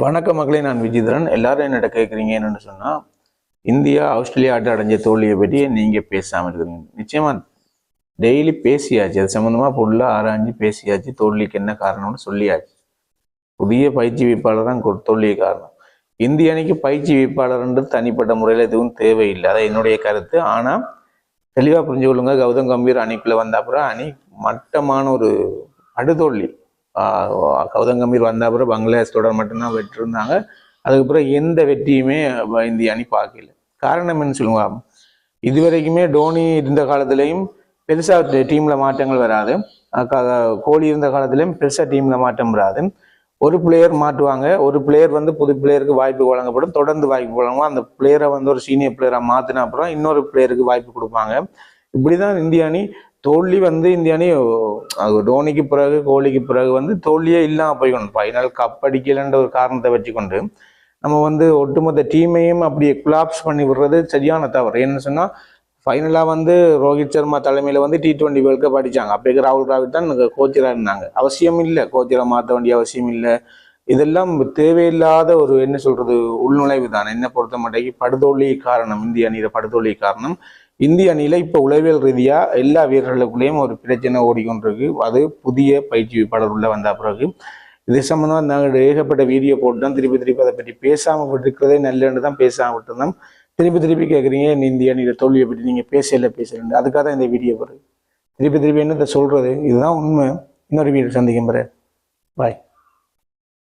வணக்க மகளே, நான் விஜிதரன். எல்லாரும் என்னிட்ட கேட்குறீங்க என்னென்னு சொன்னால், இந்தியா ஆஸ்திரேலியா ஆட்ட அடைஞ்ச தோல்வியை பற்றி நீங்கள் பேசாமல் இருக்கிறீங்க. நிச்சயமாக டெய்லி பேசியாச்சு, அது சம்மந்தமாக ஃபுல்லாக ஆராய்ஞ்சு பேசியாச்சு. தோல்விக்கு என்ன காரணம்னு சொல்லியாச்சு. புதிய பயிற்சிவிப்பாளர் தான் தோல்விக்கு காரணம். இந்திய அணிக்கு பயிற்சிவிப்பாளர்ன்றது தனிப்பட்ட முறையில் எதுவும் தேவையில்லை, அதை என்னுடைய கருத்து. ஆனால் தெளிவாக புரிஞ்சு கொள்ளுங்க, கௌதம் கம்பீர் அணிக்குள்ளே வந்த அப்புறம் அணி மட்டமான ஒரு அடுதோல்வி. கௌதம் கம்பீர் வந்த அப்புறம் பங்களாதேஷ் தொடர் மட்டும்தான் வெற்றிருந்தாங்க. அதுக்கப்புறம் எந்த வெற்றியுமே இந்திய அணி பார்க்கல. காரணம் என்ன சொல்லுவாங்க, இதுவரைக்குமே டோனி இருந்த காலத்திலையும் பெருசாக டீமில் மாற்றங்கள் வராது. கோலி இருந்த காலத்திலையும் பெருசாக டீமில் மாற்றம் வராது. ஒரு பிளேயர் மாற்றுவாங்க, ஒரு பிளேயர் புது பிளேயருக்கு வாய்ப்பு வழங்கப்படும், தொடர்ந்து வாய்ப்பு வழங்குவோம். அந்த பிளேயரை ஒரு சீனியர் பிளேயராக மாற்றின அப்புறம் இன்னொரு பிளேயருக்கு வாய்ப்பு கொடுப்பாங்க. இப்படிதான் இந்திய அணி தோல்வி இந்திய அணி டோனிக்கு பிறகு கோலிக்கு பிறகு தோல்வியே இல்லாமல் போய்க்கணும். ஃபைனல் கப் அடிக்கலன்ற ஒரு காரணத்தை வச்சுக்கொண்டு நம்ம ஒட்டுமொத்த டீமையும் அப்படியே குலாப்ஸ் பண்ணி விடுறது சரியான தவறு. என்ன சொன்னால், ஃபைனலாக ரோஹித் சர்மா தலைமையில் T20 வேர்ல்ட் கப் அடித்தாங்க. அப்போக்கு ராகுல் டிராவிட் தான் கோச்சராக இருந்தாங்க. அவசியம் இல்லை, கோச்சரை மாற்ற வேண்டிய அவசியம் இல்லை. இதெல்லாம் தேவையில்லாத ஒரு என்ன சொல்கிறது உள்நுழைவு தான். என்னை பொறுத்த மட்டும் படுதோல்வி காரணம், இந்திய அணியில் படுதோல்வி காரணம். இந்திய அணியில் இப்போ உளவியல் ரீதியாக எல்லா வீரர்களுக்குள்ளேயும் ஒரு பிரச்சனை ஓடிக்கொண்டிருக்கு. அது புதிய பயிற்சியாளர் உள்ள வந்த பிறகு இது சம்பந்தமாக நாங்கள் ஏகப்பட்ட வீடியோ போட்டுதான் திருப்பி அதை பற்றி பேசாமல் விட்டுருக்கிறதே நல்லன்னு தான் பேசாமல் விட்டுருந்தோம். திருப்பி கேட்குறீங்க, இந்திய அணியில் தோல்வியை பற்றி நீங்கள் பேசலன்னு. அதுக்காக தான் இந்த வீடியோ வருது. திருப்பி என்னத்தை சொல்கிறது, இதுதான் உண்மை. இன்னொரு வீடியோ சந்திக்கும் பாய்.